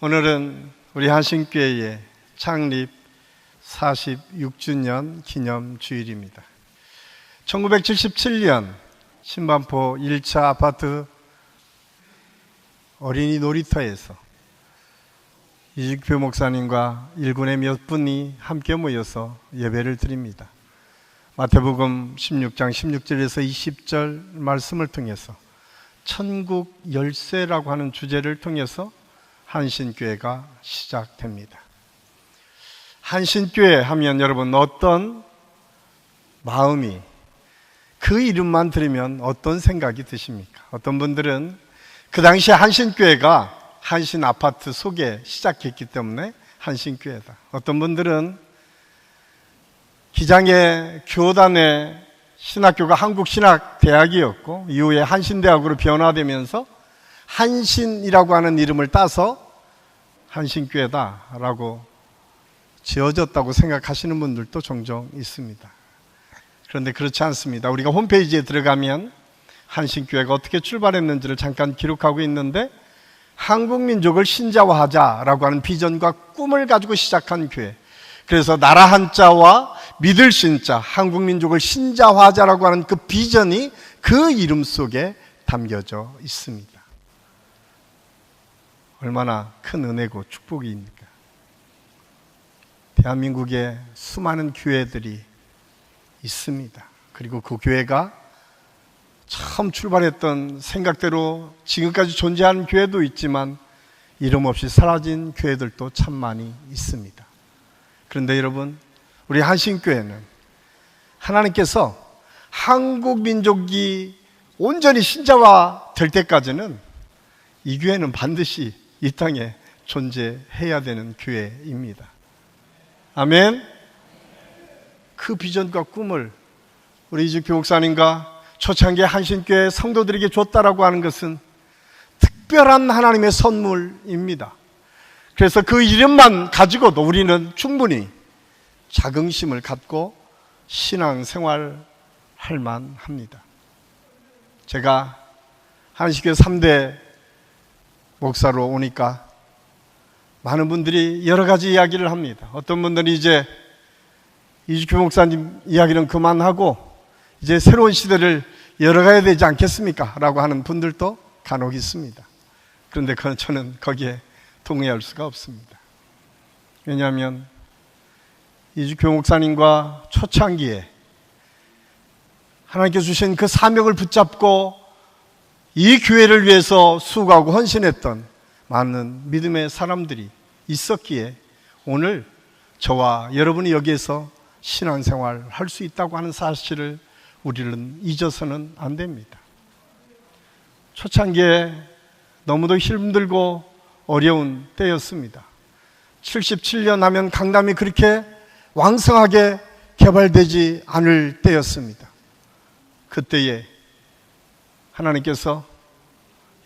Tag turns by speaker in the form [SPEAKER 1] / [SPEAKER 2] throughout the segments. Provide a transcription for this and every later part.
[SPEAKER 1] 오늘은 우리 한신교회의 창립 46주년 기념주일입니다. 1977년 신반포 1차 아파트 어린이 놀이터에서 이직표 목사님과 일군의 몇 분이 함께 모여서 예배를 드립니다. 마태복음 16장 16절에서 20절 말씀을 통해서 천국 열쇠라고 하는 주제를 통해서 한신교회가 시작됩니다. 한신교회 하면 여러분 어떤 마음이, 그 이름만 들으면 어떤 생각이 드십니까? 어떤 분들은 그 당시에 한신교회가 한신 아파트 속에 시작했기 때문에 한신교회다. 어떤 분들은 기장의 교단의 신학교가 한국신학대학이었고 이후에 한신대학으로 변화되면서 한신이라고 하는 이름을 따서 한신교회다라고 지어졌다고 생각하시는 분들도 종종 있습니다. 그런데 그렇지 않습니다. 우리가 홈페이지에 들어가면 한신교회가 어떻게 출발했는지를 잠깐 기록하고 있는데, 한국민족을 신자화하자라고 하는 비전과 꿈을 가지고 시작한 교회. 그래서 나라 한자와 믿을 신자, 한국민족을 신자화하자라고 하는 그 비전이 그 이름 속에 담겨져 있습니다. 얼마나 큰 은혜고 축복입니까? 대한민국에 수많은 교회들이 있습니다. 그리고 그 교회가 처음 출발했던 생각대로 지금까지 존재하는 교회도 있지만 이름 없이 사라진 교회들도 참 많이 있습니다. 그런데 여러분, 우리 한신교회는 하나님께서 한국 민족이 온전히 신자화 될 때까지는 이 교회는 반드시 이 땅에 존재해야 되는 교회입니다. 아멘. 그 비전과 꿈을 우리 이직표 목사님과 초창기 한신교회 성도들에게 줬다라고 하는 것은 특별한 하나님의 선물입니다. 그래서 그 이름만 가지고도 우리는 충분히 자긍심을 갖고 신앙생활 할 만합니다. 제가 한신교회 3대 목사로 오니까 많은 분들이 여러 가지 이야기를 합니다. 어떤 분들은 이제 이직표 목사님 이야기는 그만하고 이제 새로운 시대를 열어가야 되지 않겠습니까? 라고 하는 분들도 간혹 있습니다. 그런데 저는 거기에 동의할 수가 없습니다. 왜냐하면 이직표 목사님과 초창기에 하나님께서 주신 그 사명을 붙잡고 이 교회를 위해서 수고하고 헌신했던 많은 믿음의 사람들이 있었기에 오늘 저와 여러분이 여기에서 신앙생활 할 수 있다고 하는 사실을 우리는 잊어서는 안 됩니다. 초창기에 너무도 힘들고 어려운 때였습니다. 77년 하면 강남이 그렇게 왕성하게 개발되지 않을 때였습니다. 그때에 하나님께서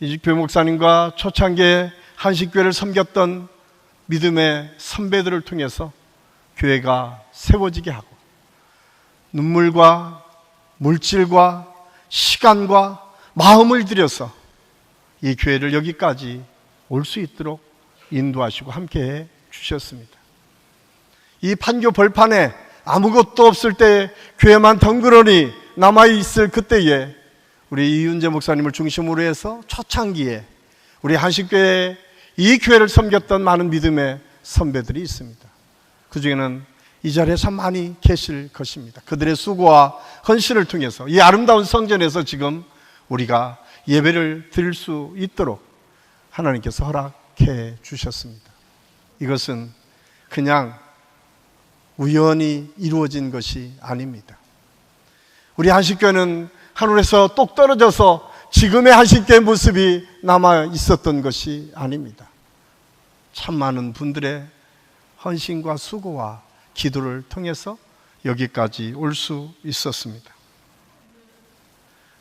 [SPEAKER 1] 이직표 목사님과 초창기에 한신교회를 섬겼던 믿음의 선배들을 통해서 교회가 세워지게 하고 눈물과 물질과 시간과 마음을 들여서 이 교회를 여기까지 올 수 있도록 인도하시고 함께해 주셨습니다. 이 판교 벌판에 아무것도 없을 때 교회만 덩그러니 남아있을 그때에 우리 이윤재 목사님을 중심으로 해서 초창기에 우리 한신교회에 이 교회를 섬겼던 많은 믿음의 선배들이 있습니다. 그 중에는 이 자리에 참 많이 계실 것입니다. 그들의 수고와 헌신을 통해서 이 아름다운 성전에서 지금 우리가 예배를 드릴 수 있도록 하나님께서 허락해 주셨습니다. 이것은 그냥 우연히 이루어진 것이 아닙니다. 우리 한신교회는 하늘에서 똑 떨어져서 지금의 한신교회 모습이 남아 있었던 것이 아닙니다. 참 많은 분들의 헌신과 수고와 기도를 통해서 여기까지 올 수 있었습니다.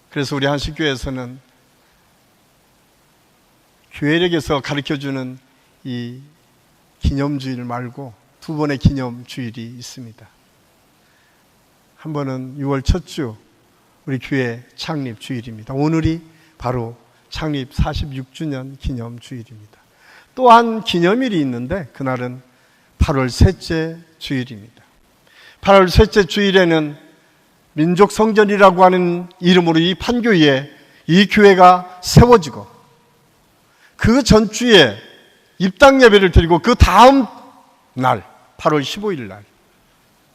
[SPEAKER 1] 그래서 우리 한신교회에서는 교회력에서 가르쳐주는 이 기념주일 말고 두 번의 기념주일이 있습니다. 한 번은 6월 첫 주 우리 교회 창립 주일입니다. 오늘이 바로 창립 46주년 기념 주일입니다. 또한 기념일이 있는데 그날은 8월 셋째 주일입니다. 8월 셋째 주일에는 민족성전이라고 하는 이름으로 이 판교에 이 교회가 세워지고 그 전주에 입당 예배를 드리고 그 다음 날 8월 15일 날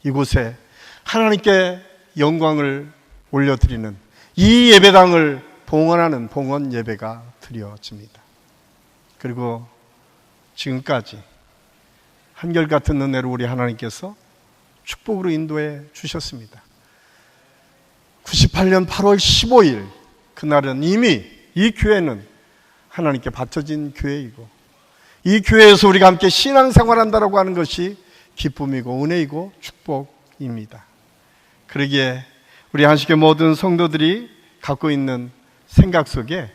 [SPEAKER 1] 이곳에 하나님께 영광을 올려드리는 이 예배당을 봉헌하는 봉헌 예배가 드려집니다. 그리고 지금까지 한결같은 은혜로 우리 하나님께서 축복으로 인도해 주셨습니다. 98년 8월 15일 그날은 이미 이 교회는 하나님께 바쳐진 교회이고 이 교회에서 우리가 함께 신앙생활한다라고 하는 것이 기쁨이고 은혜이고 축복입니다. 그러기에 우리 한식의 모든 성도들이 갖고 있는 생각 속에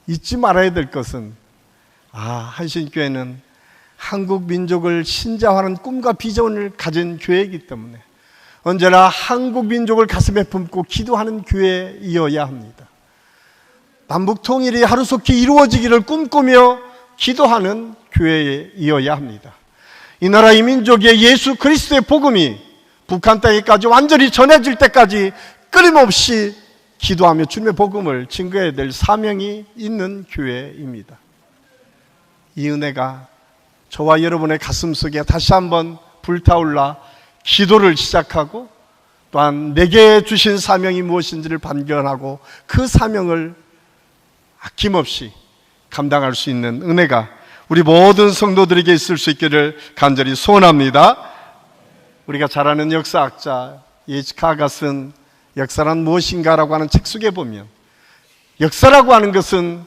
[SPEAKER 1] 잊지 말아야 될 것은 한신교회는 한국 민족을 신자화하는 꿈과 비전을 가진 교회이기 때문에 언제나 한국 민족을 가슴에 품고 기도하는 교회이어야 합니다. 남북 통일이 하루속히 이루어지기를 꿈꾸며 기도하는 교회이어야 합니다. 이 나라 이 민족의 예수 그리스도의 복음이 북한 땅에까지 완전히 전해질 때까지 끊임없이 기도하며 주님의 복음을 증거해야 될 사명이 있는 교회입니다. 이 은혜가 저와 여러분의 가슴 속에 다시 한번 불타올라 기도를 시작하고 또한 내게 주신 사명이 무엇인지를 발견하고 그 사명을 아낌없이 감당할 수 있는 은혜가 우리 모든 성도들에게 있을 수 있기를 간절히 소원합니다. 우리가 잘 아는 역사학자 H.K가 쓴 역사란 무엇인가라고 하는 책 속에 보면 역사라고 하는 것은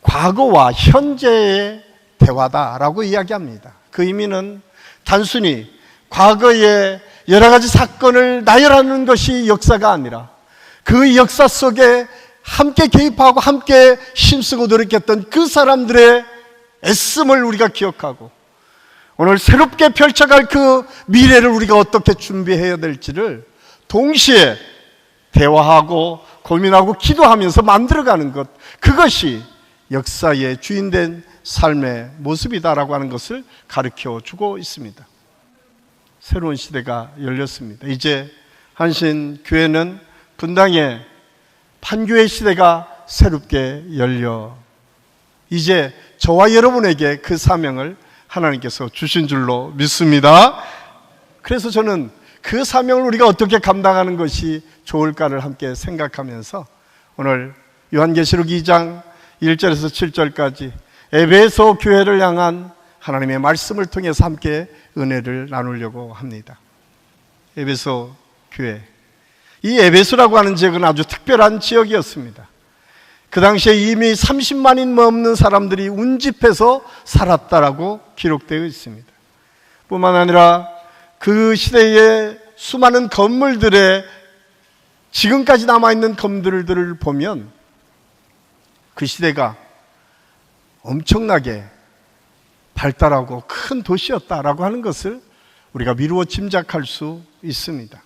[SPEAKER 1] 과거와 현재의 대화다라고 이야기합니다. 그 의미는 단순히 과거의 여러 가지 사건을 나열하는 것이 역사가 아니라 그 역사 속에 함께 개입하고 함께 힘쓰고 노력했던 그 사람들의 애씀을 우리가 기억하고 오늘 새롭게 펼쳐갈 그 미래를 우리가 어떻게 준비해야 될지를 동시에 대화하고 고민하고 기도하면서 만들어가는 것, 그것이 역사의 주인된 삶의 모습이다라고 하는 것을 가르쳐주고 있습니다. 새로운 시대가 열렸습니다. 이제 한신교회는 분당의 판교의 시대가 새롭게 열려 이제 저와 여러분에게 그 사명을 하나님께서 주신 줄로 믿습니다. 그래서 저는 그 사명을 우리가 어떻게 감당하는 것이 좋을까를 함께 생각하면서 오늘 요한계시록 2장 1절에서 7절까지 에베소 교회를 향한 하나님의 말씀을 통해서 함께 은혜를 나누려고 합니다. 에베소 교회, 이 에베소라고 하는 지역은 아주 특별한 지역이었습니다. 그 당시에 이미 30만인 넘는 사람들이 운집해서 살았다라고 기록되어 있습니다. 뿐만 아니라 그 시대의 수많은 건물들에 지금까지 남아있는 건물들을 보면 그 시대가 엄청나게 발달하고 큰 도시였다라고 하는 것을 우리가 미루어 짐작할 수 있습니다.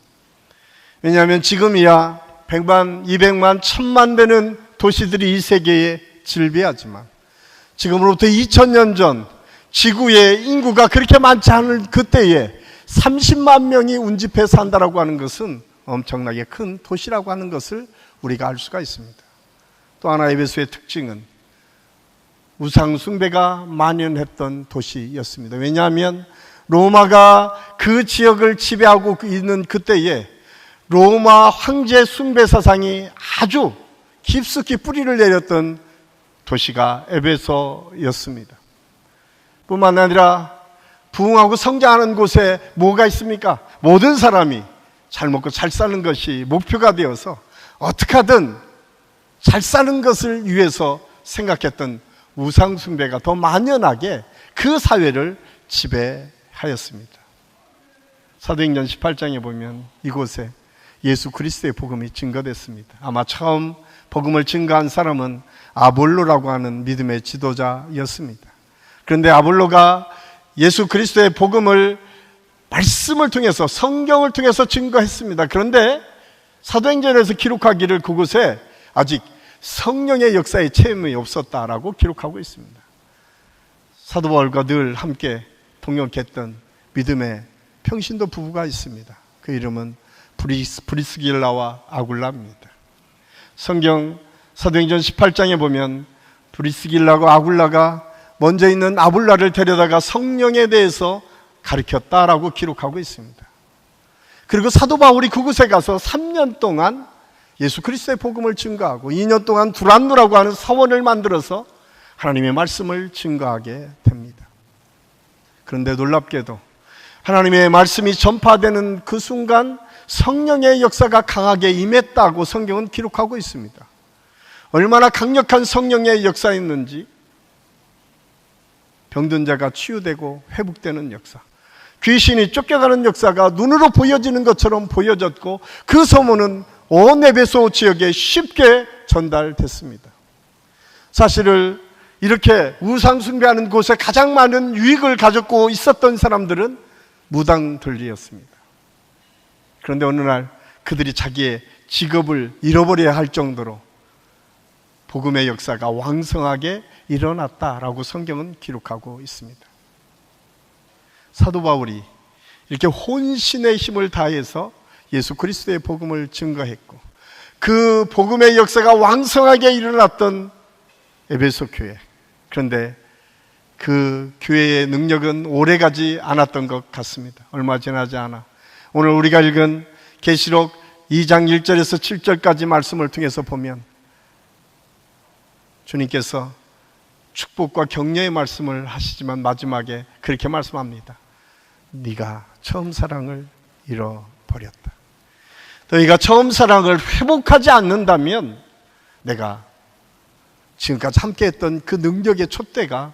[SPEAKER 1] 왜냐하면 지금이야 100만, 200만, 1000만 되는 도시들이 이 세계에 질비하지만 지금으로부터 2000년 전 지구의 인구가 그렇게 많지 않은 그때에 30만 명이 운집해 산다라고 하는 것은 엄청나게 큰 도시라고 하는 것을 우리가 알 수가 있습니다. 또 하나 에베소의 특징은 우상 숭배가 만연했던 도시였습니다. 왜냐하면 로마가 그 지역을 지배하고 있는 그때에 로마 황제 숭배 사상이 아주 깊숙이 뿌리를 내렸던 도시가 에베소였습니다. 뿐만 아니라 부흥하고 성장하는 곳에 뭐가 있습니까? 모든 사람이 잘 먹고 잘 사는 것이 목표가 되어서 어떻게 하든 잘 사는 것을 위해서 생각했던 우상 숭배가 더 만연하게 그 사회를 지배하였습니다. 사도행전 18장에 보면 이곳에 예수 그리스도의 복음이 증거됐습니다. 아마 처음 복음을 증거한 사람은 아볼로라고 하는 믿음의 지도자였습니다. 그런데 아볼로가 예수 그리스도의 복음을 말씀을 통해서 성경을 통해서 증거했습니다. 그런데 사도행전에서 기록하기를 그곳에 아직 성령의 역사의 체험이 없었다라고 기록하고 있습니다. 사도 바울과 늘 함께 동역했던 믿음의 평신도 부부가 있습니다. 그 이름은 브리스길라와 아굴라입니다. 성경 사도행전 18장에 보면 브리스길라와 아굴라가 먼저 있는 아굴라를 데려다가 성령에 대해서 가르쳤다라고 기록하고 있습니다. 그리고 사도 바울이 그곳에 가서 3년 동안 예수 그리스도의 복음을 증거하고 2년 동안 두란노라고 하는 사원을 만들어서 하나님의 말씀을 증거하게 됩니다. 그런데 놀랍게도 하나님의 말씀이 전파되는 그 순간 성령의 역사가 강하게 임했다고 성경은 기록하고 있습니다. 얼마나 강력한 성령의 역사였는지, 병든 자가 치유되고 회복되는 역사, 귀신이 쫓겨가는 역사가 눈으로 보여지는 것처럼 보여졌고 그 소문은 온 에베소 지역에 쉽게 전달됐습니다. 사실을 이렇게 우상 숭배하는 곳에 가장 많은 유익을 가졌고 있었던 사람들은 무당들이었습니다. 그런데 어느 날 그들이 자기의 직업을 잃어버려야 할 정도로 복음의 역사가 왕성하게 일어났다라고 성경은 기록하고 있습니다. 사도 바울이 이렇게 혼신의 힘을 다해서 예수 그리스도의 복음을 증거했고 그 복음의 역사가 왕성하게 일어났던 에베소 교회, 그런데 그 교회의 능력은 오래가지 않았던 것 같습니다. 얼마 지나지 않아 오늘 우리가 읽은 계시록 2장 1절에서 7절까지 말씀을 통해서 보면 주님께서 축복과 격려의 말씀을 하시지만 마지막에 그렇게 말씀합니다. 네가 처음 사랑을 잃어버렸다. 너희가 처음 사랑을 회복하지 않는다면 내가 지금까지 함께했던 그 능력의 촛대가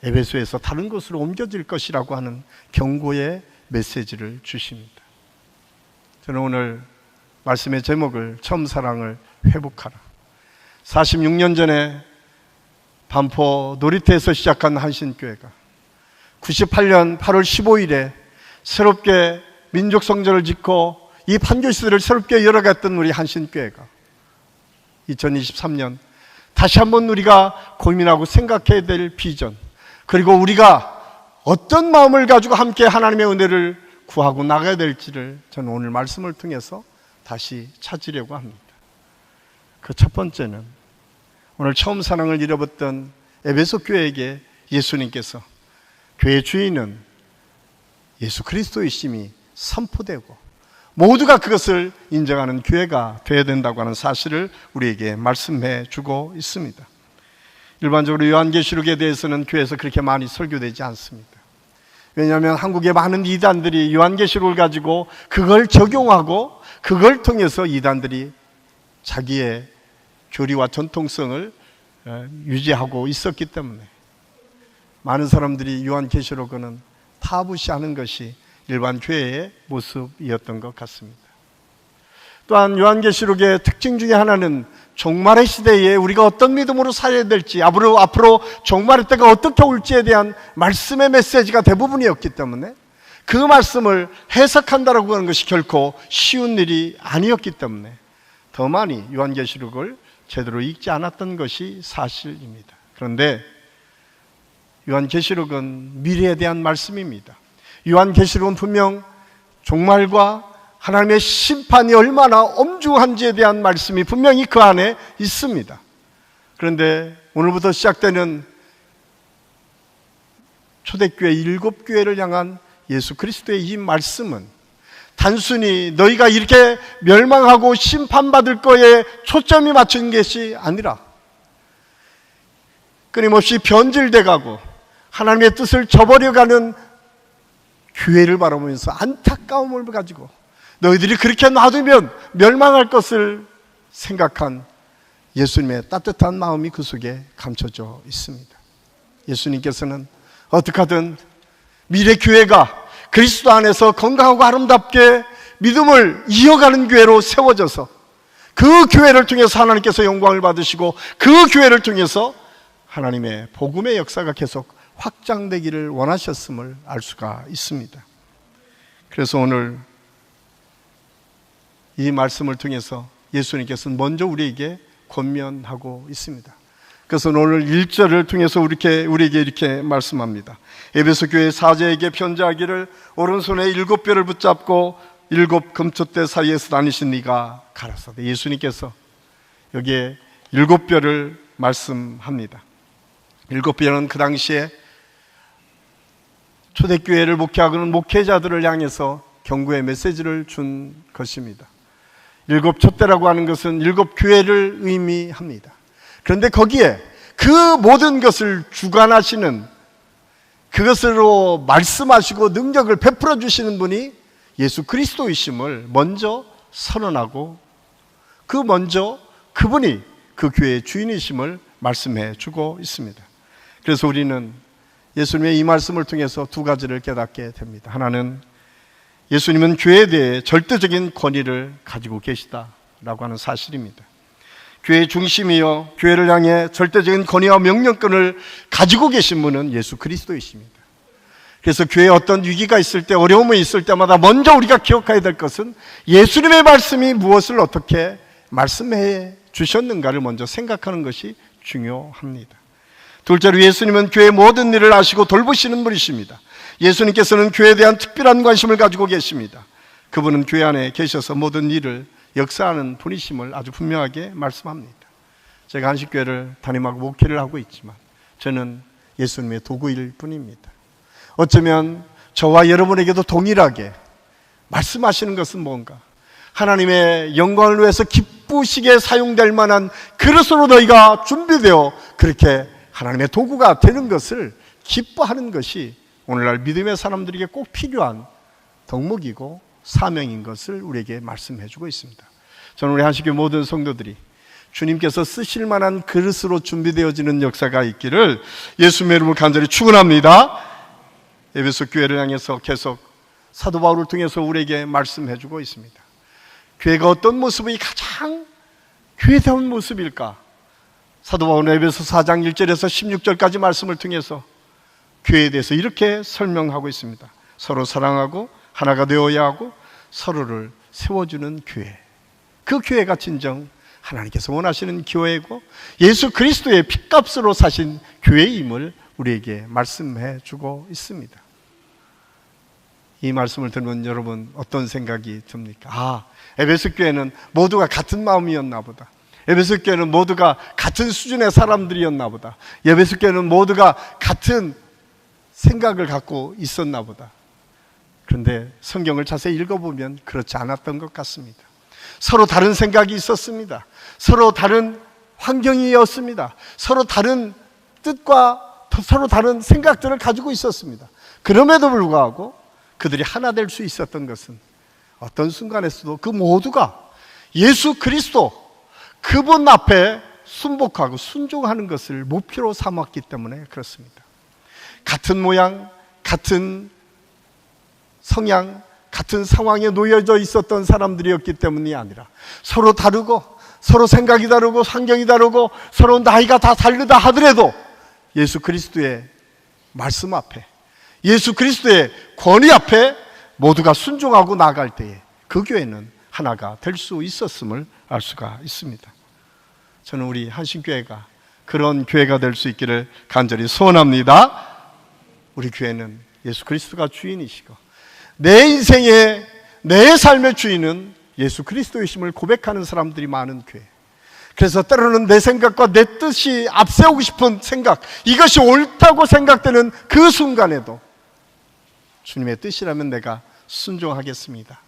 [SPEAKER 1] 에베소에서 다른 곳으로 옮겨질 것이라고 하는 경고의 메시지를 주십니다. 저는 오늘 말씀의 제목을 처음 사랑을 회복하라. 46년 전에 반포 놀이터에서 시작한 한신교회가 98년 8월 15일에 새롭게 민족성전을 짓고 이 판교시설을 새롭게 열어갔던 우리 한신교회가 2023년 다시 한번 우리가 고민하고 생각해야 될 비전, 그리고 우리가 어떤 마음을 가지고 함께 하나님의 은혜를 구하고 나가야 될지를 저는 오늘 말씀을 통해서 다시 찾으려고 합니다. 그 첫 번째는 오늘 처음 사랑을 잃어버렸던 에베소 교회에게 예수님께서 교회 주인은 예수 그리스도이심이 선포되고 모두가 그것을 인정하는 교회가 되어야 된다고 하는 사실을 우리에게 말씀해 주고 있습니다. 일반적으로 요한계시록에 대해서는 교회에서 그렇게 많이 설교되지 않습니다. 왜냐하면 한국의 많은 이단들이 요한계시록을 가지고 그걸 적용하고 그걸 통해서 이단들이 자기의 교리와 전통성을 유지하고 있었기 때문에 많은 사람들이 요한계시록은 타부시하는 것이 일반 교회의 모습이었던 것 같습니다. 또한 요한계시록의 특징 중에 하나는 종말의 시대에 우리가 어떤 믿음으로 살아야 될지, 앞으로 종말의 때가 어떻게 올지에 대한 말씀의 메시지가 대부분이었기 때문에 그 말씀을 해석한다라고 하는 것이 결코 쉬운 일이 아니었기 때문에 더 많이 요한계시록을 제대로 읽지 않았던 것이 사실입니다. 그런데 요한계시록은 미래에 대한 말씀입니다. 요한계시록은 분명 종말과 하나님의 심판이 얼마나 엄중한지에 대한 말씀이 분명히 그 안에 있습니다. 그런데 오늘부터 시작되는 초대교회 7교회를 향한 예수 그리스도의 이 말씀은 단순히 너희가 이렇게 멸망하고 심판받을 거에 초점이 맞춘 것이 아니라 끊임없이 변질돼가고 하나님의 뜻을 저버려가는 교회를 바라보면서 안타까움을 가지고 너희들이 그렇게 놔두면 멸망할 것을 생각한 예수님의 따뜻한 마음이 그 속에 감춰져 있습니다. 예수님께서는 어떻게 하든 미래 교회가 그리스도 안에서 건강하고 아름답게 믿음을 이어가는 교회로 세워져서 그 교회를 통해서 하나님께서 영광을 받으시고 그 교회를 통해서 하나님의 복음의 역사가 계속 확장되기를 원하셨음을 알 수가 있습니다. 그래서 오늘 이 말씀을 통해서 예수님께서는 먼저 우리에게 권면하고 있습니다. 그래서 오늘 1절을 통해서 우리에게 이렇게 말씀합니다. 에베소 교회 사제에게 편지하기를 오른손에 7뼈를 붙잡고 7 금초대 사이에서 다니신 네가 가라사대. 예수님께서 여기에 7뼈를 말씀합니다. 7뼈는 그 당시에 초대교회를 목회하고는 목회자들을 향해서 경고의 메시지를 준 것입니다. 7 촛대라고 하는 것은 7 교회를 의미합니다. 그런데 거기에 그 모든 것을 주관하시는, 그것으로 말씀하시고 능력을 베풀어 주시는 분이 예수 그리스도이심을 먼저 선언하고, 그분이 그 교회의 주인이심을 말씀해 주고 있습니다. 그래서 우리는 예수님의 이 말씀을 통해서 2가지를 깨닫게 됩니다. 하나는 예수님은 교회에 대해 절대적인 권위를 가지고 계시다라고 하는 사실입니다. 교회의 중심이요, 교회를 향해 절대적인 권위와 명령권을 가지고 계신 분은 예수 그리스도이십니다. 그래서 교회에 어떤 위기가 있을 때, 어려움이 있을 때마다 먼저 우리가 기억해야 될 것은 예수님의 말씀이 무엇을 어떻게 말씀해 주셨는가를 먼저 생각하는 것이 중요합니다. 둘째로 예수님은 교회의 모든 일을 아시고 돌보시는 분이십니다. 예수님께서는 교회에 대한 특별한 관심을 가지고 계십니다. 그분은 교회 안에 계셔서 모든 일을 역사하는 분이심을 아주 분명하게 말씀합니다. 제가 한식교회를 담임하고 목회를 하고 있지만 저는 예수님의 도구일 뿐입니다. 어쩌면 저와 여러분에게도 동일하게 말씀하시는 것은 뭔가, 하나님의 영광을 위해서 기쁘시게 사용될 만한 그릇으로 너희가 준비되어 그렇게 하나님의 도구가 되는 것을 기뻐하는 것이 오늘날 믿음의 사람들에게 꼭 필요한 덕목이고 사명인 것을 우리에게 말씀해 주고 있습니다. 저는 우리 한식교회 모든 성도들이 주님께서 쓰실 만한 그릇으로 준비되어지는 역사가 있기를 예수님의 이름으로 간절히 축원합니다. 에베소 교회를 향해서 계속 사도 바울을 통해서 우리에게 말씀해 주고 있습니다. 교회가 어떤 모습이 가장 교회다운 모습일까? 사도 바울은 에베소 4장 1절에서 16절까지 말씀을 통해서 교회에 대해서 이렇게 설명하고 있습니다. 서로 사랑하고 하나가 되어야 하고 서로를 세워주는 교회, 그 교회가 진정 하나님께서 원하시는 교회고 예수 그리스도의 핏값으로 사신 교회임을 우리에게 말씀해 주고 있습니다. 이 말씀을 들으면 여러분 어떤 생각이 듭니까? 에베소 교회는 모두가 같은 마음이었나 보다. 에베소 교회는 모두가 같은 수준의 사람들이었나 보다. 에베소 교회는 모두가 같은 생각을 갖고 있었나 보다. 그런데 성경을 자세히 읽어보면 그렇지 않았던 것 같습니다. 서로 다른 생각이 있었습니다. 서로 다른 환경이었습니다. 서로 다른 뜻과 서로 다른 생각들을 가지고 있었습니다. 그럼에도 불구하고 그들이 하나 될 수 있었던 것은 어떤 순간에서도 그 모두가 예수 그리스도, 그분 앞에 순복하고 순종하는 것을 목표로 삼았기 때문에 그렇습니다. 같은 모양, 같은 성향, 같은 상황에 놓여져 있었던 사람들이었기 때문이 아니라 서로 다르고 서로 생각이 다르고 환경이 다르고 서로 나이가 다 다르다 하더라도 예수 그리스도의 말씀 앞에, 예수 그리스도의 권위 앞에 모두가 순종하고 나아갈 때에 그 교회는 하나가 될 수 있었음을 알 수가 있습니다. 저는 우리 한신교회가 그런 교회가 될 수 있기를 간절히 소원합니다. 우리 교회는 예수 그리스도가 주인이시고 내 인생의, 내 삶의 주인은 예수 그리스도이심을 고백하는 사람들이 많은 교회. 그래서 때로는 내 생각과 내 뜻이 앞세우고 싶은 생각, 이것이 옳다고 생각되는 그 순간에도 주님의 뜻이라면 내가 순종하겠습니다.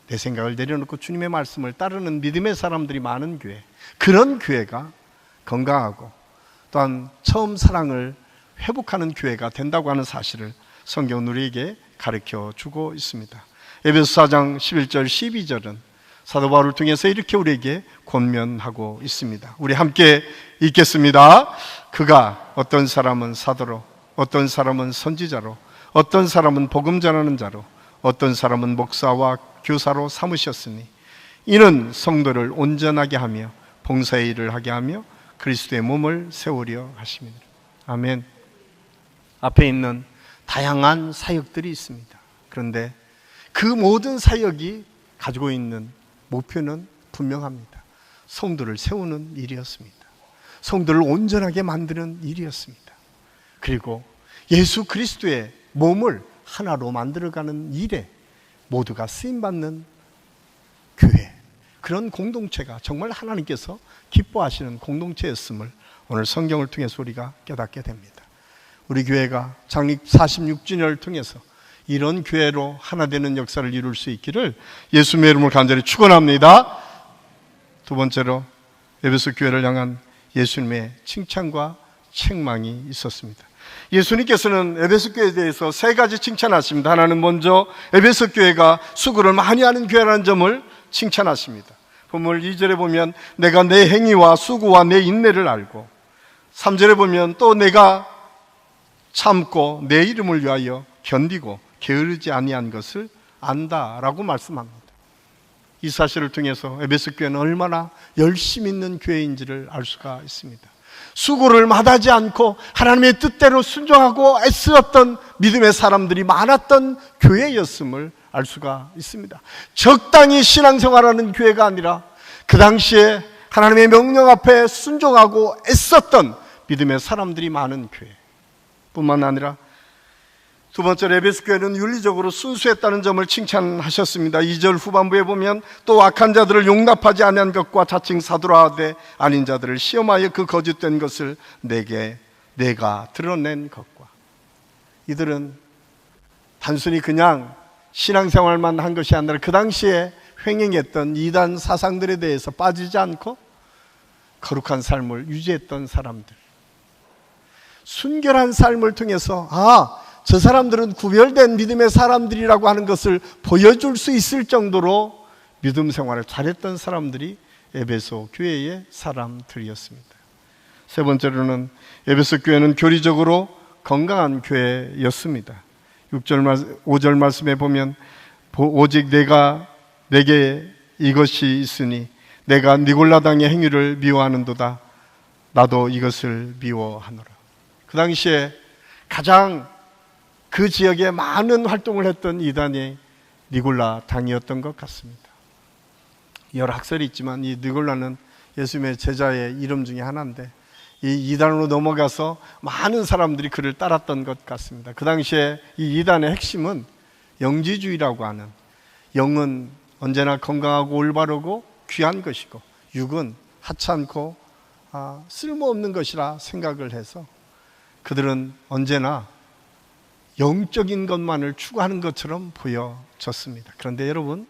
[SPEAKER 1] 내 생각을 내려놓고 주님의 말씀을 따르는 믿음의 사람들이 많은 교회, 그런 교회가 건강하고 또한 처음 사랑을 회복하는 교회가 된다고 하는 사실을 성경은 우리에게 가르쳐 주고 있습니다. 에베소 4장 11절 12절은 사도 바울을 통해서 이렇게 우리에게 권면하고 있습니다. 우리 함께 읽겠습니다. 그가 어떤 사람은 사도로, 어떤 사람은 선지자로, 어떤 사람은 복음 전하는 자로, 어떤 사람은 목사와 교사로 삼으셨으니 이는 성도를 온전하게 하며 봉사의 일을 하게 하며 그리스도의 몸을 세우려 하심이니라. 아멘. 앞에 있는 다양한 사역들이 있습니다. 그런데 그 모든 사역이 가지고 있는 목표는 분명합니다. 성도를 세우는 일이었습니다. 성도를 온전하게 만드는 일이었습니다. 그리고 예수 그리스도의 몸을 하나로 만들어가는 일에 모두가 쓰임받는 교회, 그런 공동체가 정말 하나님께서 기뻐하시는 공동체였음을 오늘 성경을 통해서 우리가 깨닫게 됩니다. 우리 교회가 창립 46주년을 통해서 이런 교회로 하나 되는 역사를 이룰 수 있기를 예수님의 이름으로 간절히 축원합니다. 두 번째로 에베소 교회를 향한 예수님의 칭찬과 책망이 있었습니다. 예수님께서는 에베소 교회에 대해서 세 가지 칭찬하십니다. 하나는 먼저 에베소 교회가 수고를 많이 하는 교회라는 점을 칭찬하십니다. 본문 2절에 보면 내가 내 행위와 수고와 내 인내를 알고, 3절에 보면 또 내가 참고 내 이름을 위하여 견디고 게으르지 아니한 것을 안다라고 말씀합니다. 이 사실을 통해서 에베소 교회는 얼마나 열심 있는 교회인지를 알 수가 있습니다. 수고를 마다하지 않고 하나님의 뜻대로 순종하고 애쓰었던 믿음의 사람들이 많았던 교회였음을 알 수가 있습니다. 적당히 신앙생활하는 교회가 아니라 그 당시에 하나님의 명령 앞에 순종하고 애썼던 믿음의 사람들이 많은 교회 뿐만 아니라, 두 번째로 에베소 교회는 윤리적으로 순수했다는 점을 칭찬하셨습니다. 2절 후반부에 보면 또 악한 자들을 용납하지 아니한 것과 자칭 사도라 하되 아닌 자들을 시험하여 그 거짓된 것을 내가 드러낸 것과. 이들은 단순히 그냥 신앙생활만 한 것이 아니라 그 당시에 횡행했던 이단 사상들에 대해서 빠지지 않고 거룩한 삶을 유지했던 사람들, 순결한 삶을 통해서 저 사람들은 구별된 믿음의 사람들이라고 하는 것을 보여줄 수 있을 정도로 믿음 생활을 잘했던 사람들이 에베소 교회의 사람들이었습니다. 세 번째로는 에베소 교회는 교리적으로 건강한 교회였습니다. 5절 말씀에 보면 오직 내게 이것이 있으니 내가 니골라당의 행위를 미워하는도다. 나도 이것을 미워하노라. 그 당시에 가장 그 지역에 많은 활동을 했던 이단이 니골라 당이었던 것 같습니다. 여러 학설이 있지만 이 니골라는 예수님의 제자의 이름 중에 하나인데, 이 이단으로 넘어가서 많은 사람들이 그를 따랐던 것 같습니다. 그 당시에 이 이단의 핵심은 영지주의라고 하는, 영은 언제나 건강하고 올바르고 귀한 것이고 육은 하찮고 쓸모없는 것이라 생각을 해서 그들은 언제나 영적인 것만을 추구하는 것처럼 보여졌습니다. 그런데 여러분,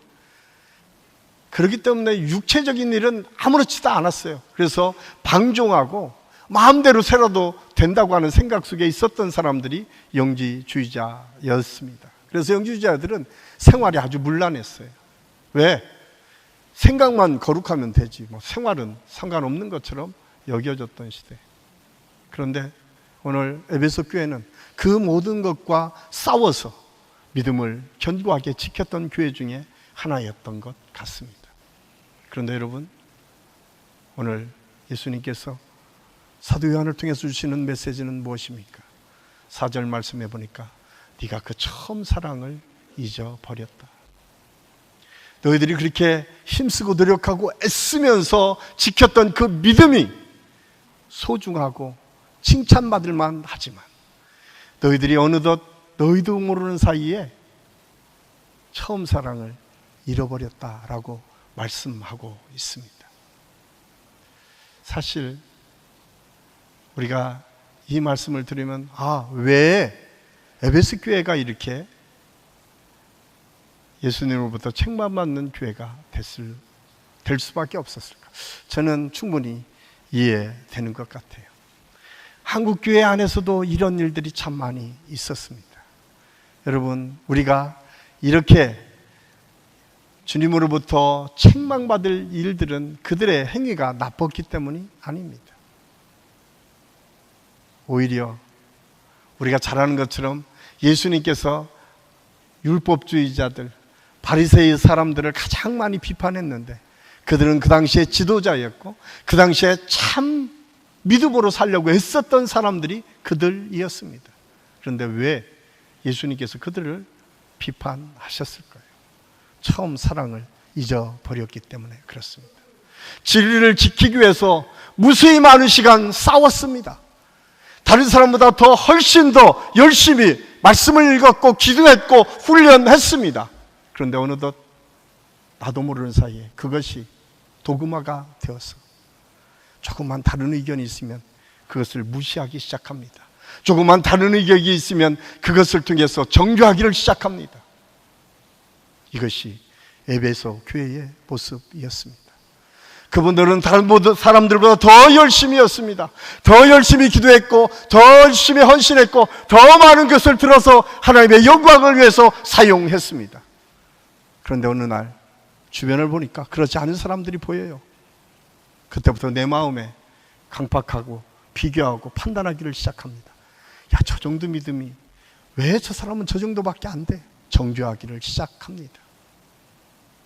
[SPEAKER 1] 그렇기 때문에 육체적인 일은 아무렇지도 않았어요. 그래서 방종하고 마음대로 살아도 된다고 하는 생각 속에 있었던 사람들이 영지주의자였습니다. 그래서 영지주의자들은 생활이 아주 문란했어요. 왜? 생각만 거룩하면 되지 생활은 상관없는 것처럼 여겨졌던 시대. 그런데 오늘 에베소 교회는 그 모든 것과 싸워서 믿음을 견고하게 지켰던 교회 중에 하나였던 것 같습니다. 그런데 여러분, 오늘 예수님께서 사도 요한을 통해서 주시는 메시지는 무엇입니까? 4절 말씀해 보니까 네가 그 처음 사랑을 잊어버렸다. 너희들이 그렇게 힘쓰고 노력하고 애쓰면서 지켰던 그 믿음이 소중하고 칭찬받을 만하지만 너희들이 어느덧 너희도 모르는 사이에 처음 사랑을 잃어버렸다라고 말씀하고 있습니다. 사실 우리가 이 말씀을 들으면 왜 에베소 교회가 이렇게 예수님으로부터 책망받는 교회가 될 수밖에 없었을까? 저는 충분히 이해되는 것 같아요. 한국 교회 안에서도 이런 일들이 참 많이 있었습니다. 여러분, 우리가 이렇게 주님으로부터 책망받을 일들은 그들의 행위가 나빴기 때문이 아닙니다. 오히려 우리가 잘 아는 것처럼 예수님께서 율법주의자들, 바리새의 사람들을 가장 많이 비판했는데 그들은 그 당시에 지도자였고 그 당시에 참 믿음으로 살려고 애썼던 사람들이 그들이었습니다. 그런데 왜 예수님께서 그들을 비판하셨을까요? 처음 사랑을 잊어버렸기 때문에 그렇습니다. 진리를 지키기 위해서 무수히 많은 시간 싸웠습니다. 다른 사람보다 훨씬 더 열심히 말씀을 읽었고 기도했고 훈련했습니다. 그런데 어느덧 나도 모르는 사이에 그것이 도그마가 되어서 조금만 다른 의견이 있으면 그것을 무시하기 시작합니다. 조금만 다른 의견이 있으면 그것을 통해서 정죄하기를 시작합니다. 이것이 에베소 교회의 모습이었습니다. 그분들은 다른 모든 사람들보다 더 열심히 였습니다. 더 열심히 기도했고 더 열심히 헌신했고 더 많은 것을 들어서 하나님의 영광을 위해서 사용했습니다. 그런데 어느 날 주변을 보니까 그렇지 않은 사람들이 보여요. 그때부터 내 마음에 강박하고 비교하고 판단하기를 시작합니다. 야, 저 정도 믿음이 왜 저 사람은 저 정도밖에 안 돼? 정죄하기를 시작합니다.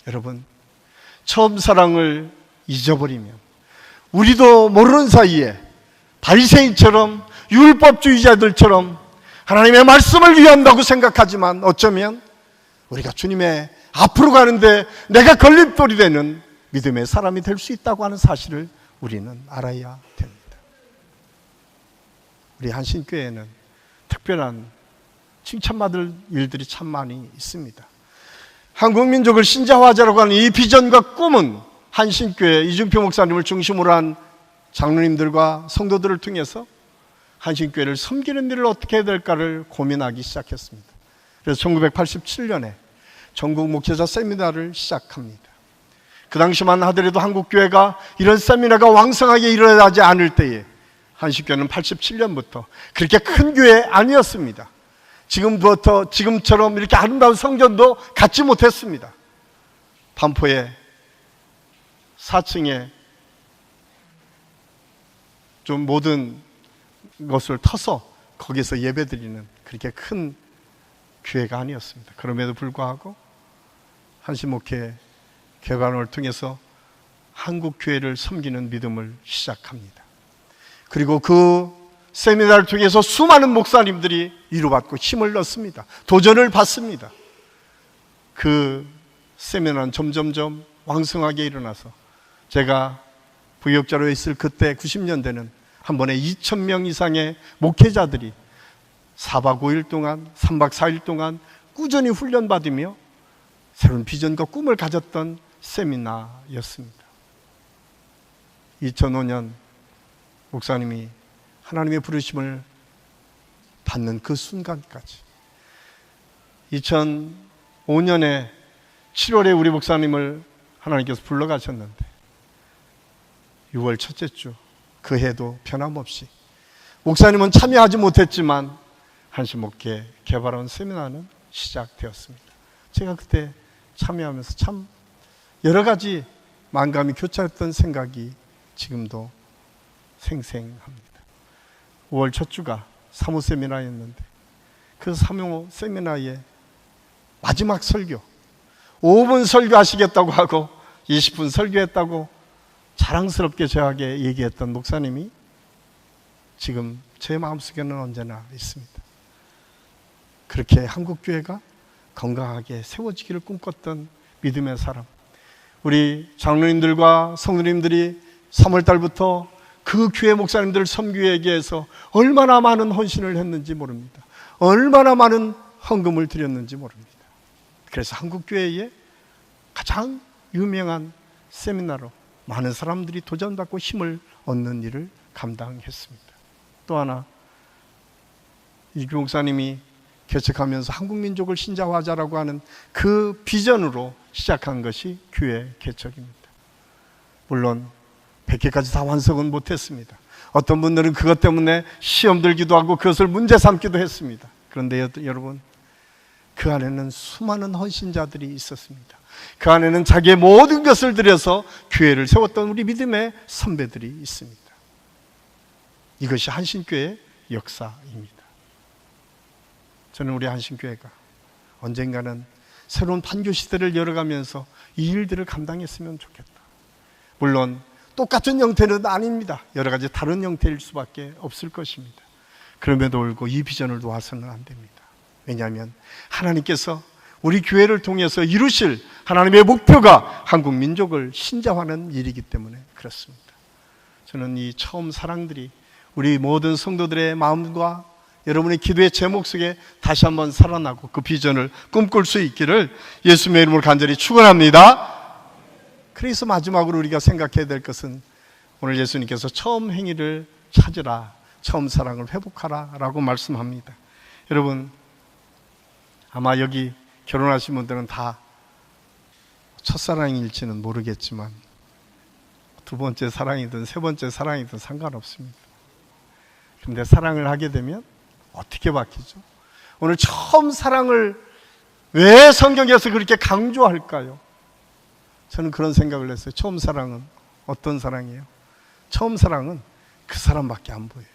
[SPEAKER 1] 여러분, 처음 사랑을 잊어버리면 우리도 모르는 사이에 바리새인처럼 율법주의자들처럼 하나님의 말씀을 위한다고 생각하지만 어쩌면 우리가 주님의 앞으로 가는데 내가 걸림돌이 되는 믿음의 사람이 될 수 있다고 하는 사실을 우리는 알아야 됩니다. 우리 한신교회에는 특별한 칭찬받을 일들이 참 많이 있습니다. 한국민족을 신자화하자라고 하는 이 비전과 꿈은 한신교회 이중표 목사님을 중심으로 한 장로님들과 성도들을 통해서 한신교회를 섬기는 일을 어떻게 해야 될까를 고민하기 시작했습니다. 그래서 1987년에 전국 목회자 세미나를 시작합니다. 그 당시만 하더라도 한국교회가 이런 세미나가 왕성하게 일어나지 않을 때에 한신교회는 87년부터 그렇게 큰 교회 아니었습니다. 지금처럼 이렇게 아름다운 성전도 갖지 못했습니다. 반포에 4층에 좀 모든 것을 터서 거기서 예배드리는 그렇게 큰 교회가 아니었습니다. 그럼에도 불구하고 한신목회 개관을 통해서 한국교회를 섬기는 믿음을 시작합니다. 그리고 그 세미나를 통해서 수많은 목사님들이 위로받고 힘을 얻습니다. 도전을 받습니다. 그 세미나는 점점점 왕성하게 일어나서 제가 부역자로 있을 그때 90년대는 한 번에 2,000명 이상의 목회자들이 4박 5일 동안 3박 4일 동안 꾸준히 훈련받으며 새로운 비전과 꿈을 가졌던 세미나였습니다. 2005년 목사님이 하나님의 부르심을 받는 그 순간까지 2005년에 7월에 우리 목사님을 하나님께서 불러가셨는데 6월 첫째 주 그 해도 변함없이 목사님은 참여하지 못했지만 한신목회 개발원 세미나는 시작되었습니다. 제가 그때 참여하면서 참 여러 가지 만감이 교차했던 생각이 지금도 생생합니다. 5월 첫 주가 사모 세미나였는데 그 사모 세미나의 마지막 설교 5분 설교하시겠다고 하고 20분 설교했다고 자랑스럽게 저에게 얘기했던 목사님이 지금 제 마음속에는 언제나 있습니다. 그렇게 한국교회가 건강하게 세워지기를 꿈꿨던 믿음의 사람, 우리 장로님들과 성도님들이 3월달부터 그 교회 목사님들을 섬기기 위해서 얼마나 많은 헌신을 했는지 모릅니다. 얼마나 많은 헌금을 드렸는지 모릅니다. 그래서 한국교회의 가장 유명한 세미나로 많은 사람들이 도전받고 힘을 얻는 일을 감당했습니다. 또 하나, 이규 목사님이 개척하면서 한국민족을 신자화하자라고 하는 그 비전으로 시작한 것이 교회 개척입니다. 물론 100개까지 다 완성은 못했습니다. 어떤 분들은 그것 때문에 시험 들기도 하고 그것을 문제 삼기도 했습니다. 그런데 여러분, 그 안에는 수많은 헌신자들이 있었습니다. 그 안에는 자기의 모든 것을 들여서 교회를 세웠던 우리 믿음의 선배들이 있습니다. 이것이 한신교회의 역사입니다. 저는 우리 한신교회가 언젠가는 새로운 판교 시대를 열어가면서 이 일들을 감당했으면 좋겠다. 물론 똑같은 형태는 아닙니다. 여러 가지 다른 형태일 수밖에 없을 것입니다. 그럼에도 불구하고 이 비전을 놓아서는 안 됩니다. 왜냐하면 하나님께서 우리 교회를 통해서 이루실 하나님의 목표가 한국 민족을 신자화하는 일이기 때문에 그렇습니다. 저는 이 처음 사랑들이 우리 모든 성도들의 마음과 여러분의 기도의 제목 속에 다시 한번 살아나고 그 비전을 꿈꿀 수 있기를 예수님의 이름으로 간절히 축원합니다. 그래서 마지막으로 우리가 생각해야 될 것은 오늘 예수님께서 처음 행위를 찾으라, 처음 사랑을 회복하라 라고 말씀합니다. 여러분, 아마 여기 결혼하신 분들은 다 첫사랑일지는 모르겠지만 두 번째 사랑이든 세 번째 사랑이든 상관없습니다. 그런데 사랑을 하게 되면 어떻게 바뀌죠? 오늘 처음 사랑을 왜 성경에서 그렇게 강조할까요? 저는 그런 생각을 했어요. 처음 사랑은 어떤 사랑이에요? 처음 사랑은 그 사람밖에 안 보여요.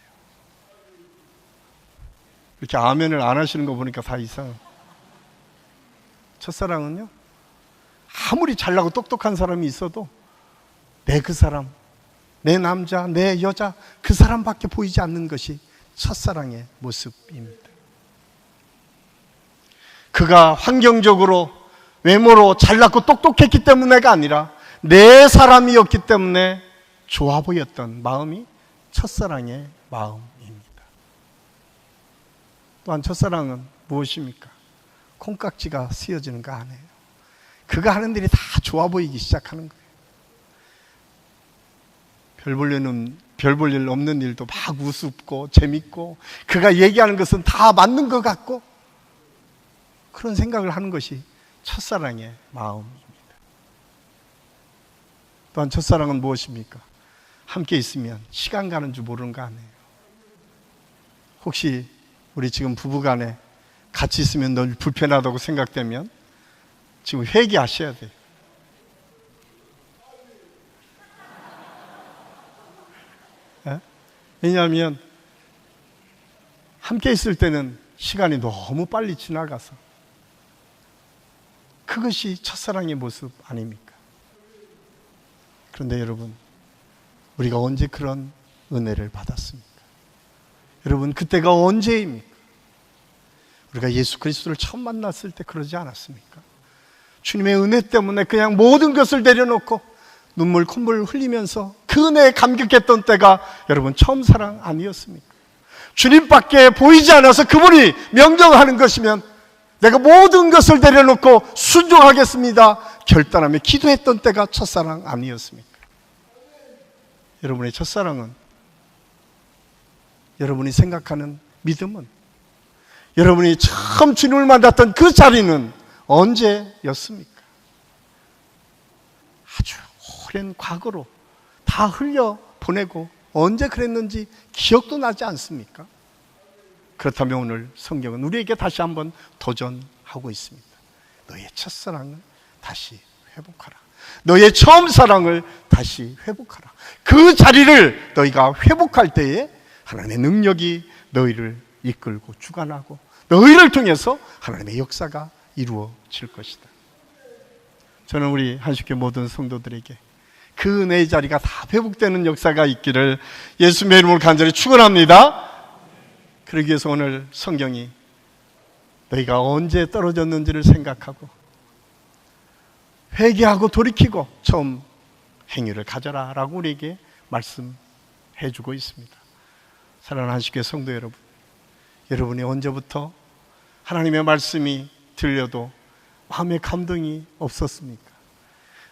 [SPEAKER 1] 이렇게 아멘을 안 하시는 거 보니까 다 이상해요. 첫사랑은요, 아무리 잘나고 똑똑한 사람이 있어도 내 그 사람, 내 남자, 내 여자, 그 사람밖에 보이지 않는 것이 첫사랑의 모습입니다. 그가 환경적으로 외모로 잘났고 똑똑했기 때문에가 아니라 내 사람이었기 때문에 좋아 보였던 마음이 첫사랑의 마음입니다. 또한 첫사랑은 무엇입니까? 콩깍지가 씌어지는 거 아니에요. 그가 하는 일이 다 좋아 보이기 시작하는 거예요. 별 볼 일 없는 일도 막 우습고 재밌고 그가 얘기하는 것은 다 맞는 것 같고 그런 생각을 하는 것이 첫사랑의 마음입니다. 또한 첫사랑은 무엇입니까? 함께 있으면 시간 가는 줄 모르는 거 아니에요. 혹시 우리 지금 부부간에 같이 있으면 널 불편하다고 생각되면 지금 회개하셔야 돼요. 네? 왜냐하면 함께 있을 때는 시간이 너무 빨리 지나가서 그것이 첫사랑의 모습 아닙니까? 그런데 여러분, 우리가 언제 그런 은혜를 받았습니까? 여러분, 그때가 언제입니까? 우리가 예수 그리스도를 처음 만났을 때 그러지 않았습니까? 주님의 은혜 때문에 그냥 모든 것을 내려놓고 눈물 콧물 흘리면서 그 은혜에 감격했던 때가 여러분 처음 사랑 아니었습니까? 주님밖에 보이지 않아서 그분이 명령하는 것이면 내가 모든 것을 내려놓고 순종하겠습니다 결단하며 기도했던 때가 첫사랑 아니었습니까? 여러분의 첫사랑은, 여러분이 생각하는 믿음은, 여러분이 처음 주님을 만났던 그 자리는 언제였습니까? 아주 오랜 과거로 다 흘려보내고 언제 그랬는지 기억도 나지 않습니까? 그렇다면 오늘 성경은 우리에게 다시 한번 도전하고 있습니다. 너의 첫사랑을 다시 회복하라. 너의 처음 사랑을 다시 회복하라. 그 자리를 너희가 회복할 때에 하나님의 능력이 너희를 이끌고 주관하고 너희를 통해서 하나님의 역사가 이루어질 것이다. 저는 우리 한식교 모든 성도들에게 그 은혜의 자리가 다 회복되는 역사가 있기를 예수님의 이름으로 간절히 축원합니다. 그러기 위해서 오늘 성경이 너희가 언제 떨어졌는지를 생각하고 회개하고 돌이키고 처음 행위를 가져라 라고 우리에게 말씀해 주고 있습니다. 사랑하는 한식교 성도 여러분, 여러분이 언제부터 하나님의 말씀이 들려도 마음의 감동이 없었습니까?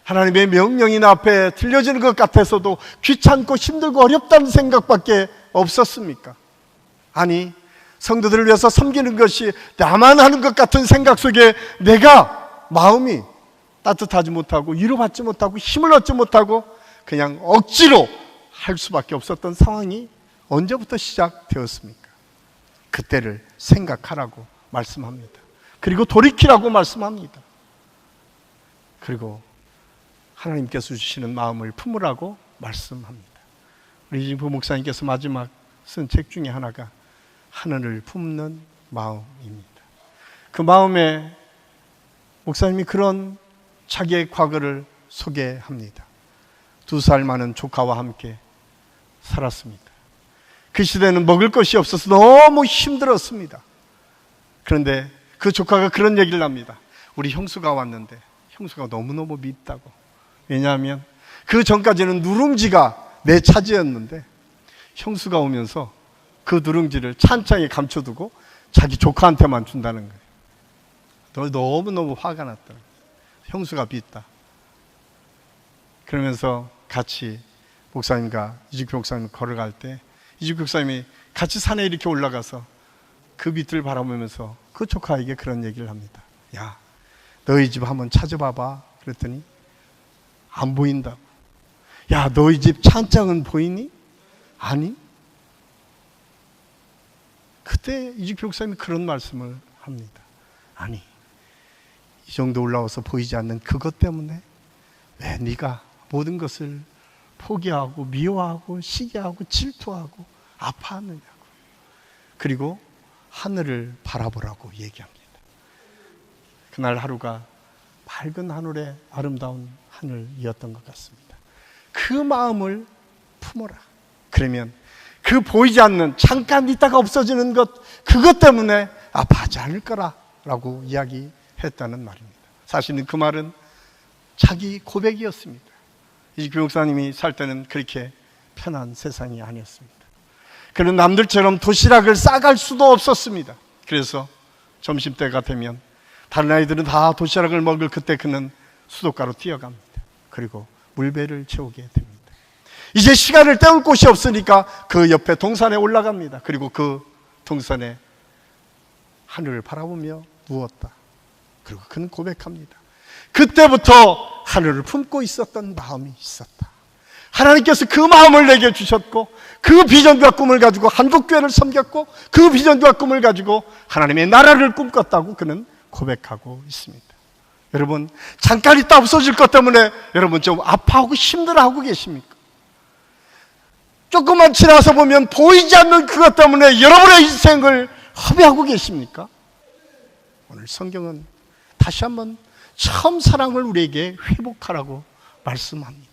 [SPEAKER 1] 하나님의 명령이 나 앞에 들려지는 것 같아서도 귀찮고 힘들고 어렵다는 생각밖에 없었습니까? 아니, 성도들을 위해서 섬기는 것이 나만 하는 것 같은 생각 속에 내가 마음이 따뜻하지 못하고 위로받지 못하고 힘을 얻지 못하고 그냥 억지로 할 수밖에 없었던 상황이 언제부터 시작되었습니까? 그때를 생각하라고 말씀합니다. 그리고 돌이키라고 말씀합니다. 그리고 하나님께서 주시는 마음을 품으라고 말씀합니다. 우리 부 목사님께서 마지막 쓴 책 중에 하나가 하늘을 품는 마음입니다. 그 마음에 목사님이 그런 자기의 과거를 소개합니다. 2살 많은 조카와 함께 살았습니다. 그 시대는 먹을 것이 없어서 너무 힘들었습니다. 그런데 그 조카가 그런 얘기를 합니다. 우리 형수가 왔는데 형수가 너무너무 밉다고. 왜냐하면 그 전까지는 누룽지가 내 차지였는데 형수가 오면서 그 누룽지를 찬장에 감춰두고 자기 조카한테만 준다는 거예요. 너무너무 화가 났더라고요. 형수가 밉다. 그러면서 같이 목사님과 이직규 목사님 걸어갈 때 이직규 목사님이 같이 산에 이렇게 올라가서 그 빛을 바라보면서 그 조카에게 그런 얘기를 합니다. 야, 너희 집 한번 찾아봐봐. 그랬더니 안 보인다고. 야, 너희 집 찬장은 보이니? 아니. 그때 이직규 목사님이 그런 말씀을 합니다. 아니, 이 정도 올라와서 보이지 않는 그것 때문에 왜 네가 모든 것을 포기하고 미워하고 시기하고 질투하고 아파하느냐고. 그리고 하늘을 바라보라고 얘기합니다. 그날 하루가 밝은 하늘의 아름다운 하늘이었던 것 같습니다. 그 마음을 품어라. 그러면 그 보이지 않는 잠깐 있다가 없어지는 것, 그것 때문에 아파하지 않을 거라고 이야기했다는 말입니다. 사실은 그 말은 자기 고백이었습니다. 이직규 목사님이 살 때는 그렇게 편한 세상이 아니었습니다. 그는 남들처럼 도시락을 싸갈 수도 없었습니다. 그래서 점심때가 되면 다른 아이들은 다 도시락을 먹을 그때 그는 수도가로 뛰어갑니다. 그리고 물배를 채우게 됩니다. 이제 시간을 때울 곳이 없으니까 그 옆에 동산에 올라갑니다. 그리고 그 동산에 하늘을 바라보며 누웠다. 그리고 그는 고백합니다. 그때부터 하늘을 품고 있었던 마음이 있었다. 하나님께서 그 마음을 내게 주셨고 그 비전과 꿈을 가지고 한국교회를 섬겼고 그 비전과 꿈을 가지고 하나님의 나라를 꿈꿨다고 그는 고백하고 있습니다. 여러분, 잠깐 있다 없어질 것 때문에 여러분 좀 아파하고 힘들어하고 계십니까? 조금만 지나서 보면 보이지 않는 그것 때문에 여러분의 인생을 허비하고 계십니까? 오늘 성경은 다시 한번 처음 사랑을 우리에게 회복하라고 말씀합니다.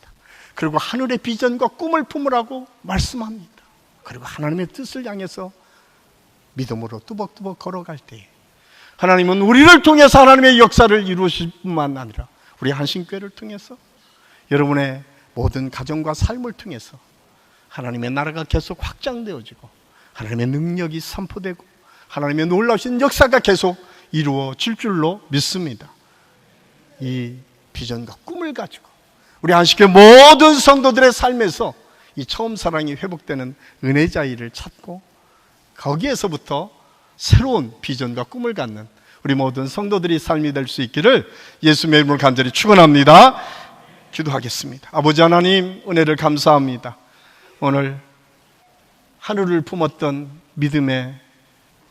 [SPEAKER 1] 그리고 하늘의 비전과 꿈을 품으라고 말씀합니다. 그리고 하나님의 뜻을 향해서 믿음으로 뚜벅뚜벅 걸어갈 때에 하나님은 우리를 통해서 하나님의 역사를 이루실 뿐만 아니라 우리 한신교회를 통해서 여러분의 모든 가정과 삶을 통해서 하나님의 나라가 계속 확장되어지고 하나님의 능력이 선포되고 하나님의 놀라우신 역사가 계속 이루어질 줄로 믿습니다. 이 비전과 꿈을 가지고 우리 한식교회 모든 성도들의 삶에서 이 처음 사랑이 회복되는 은혜 자리를 찾고 거기에서부터 새로운 비전과 꿈을 갖는 우리 모든 성도들이 삶이 될 수 있기를 예수님의 이름으로 간절히 축원합니다. 기도하겠습니다. 아버지 하나님, 은혜를 감사합니다. 오늘 하늘을 품었던 믿음의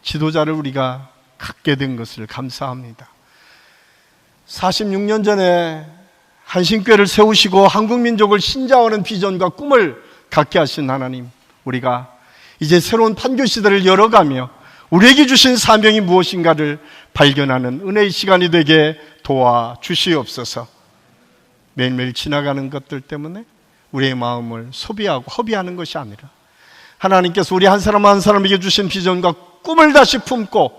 [SPEAKER 1] 지도자를 우리가 갖게 된 것을 감사합니다. 46년 전에 한신교회를 세우시고 한국민족을 신자하는 비전과 꿈을 갖게 하신 하나님, 우리가 이제 새로운 판교 시대를 열어가며 우리에게 주신 사명이 무엇인가를 발견하는 은혜의 시간이 되게 도와주시옵소서. 매일매일 지나가는 것들 때문에 우리의 마음을 소비하고 허비하는 것이 아니라 하나님께서 우리 한 사람 한 사람에게 주신 비전과 꿈을 다시 품고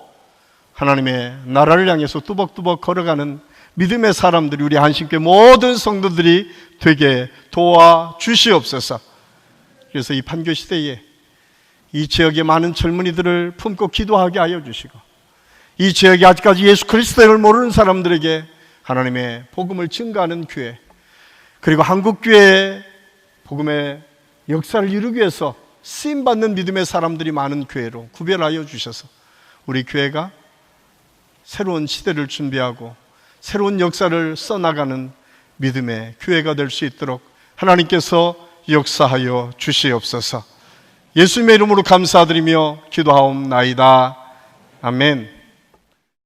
[SPEAKER 1] 하나님의 나라를 향해서 뚜벅뚜벅 걸어가는 믿음의 사람들이 우리 한신교회 모든 성도들이 되게 도와주시옵소서. 그래서 이 판교 시대에 이 지역의 많은 젊은이들을 품고 기도하게 하여 주시고 이 지역에 아직까지 예수 그리스도를 모르는 사람들에게 하나님의 복음을 증거하는 교회, 그리고 한국교회의 복음의 역사를 이루기 위해서 쓰임받는 믿음의 사람들이 많은 교회로 구별하여 주셔서 우리 교회가 새로운 시대를 준비하고 새로운 역사를 써나가는 믿음의 교회가 될 수 있도록 하나님께서 역사하여 주시옵소서. 예수님의 이름으로 감사드리며 기도하옵나이다. 아멘.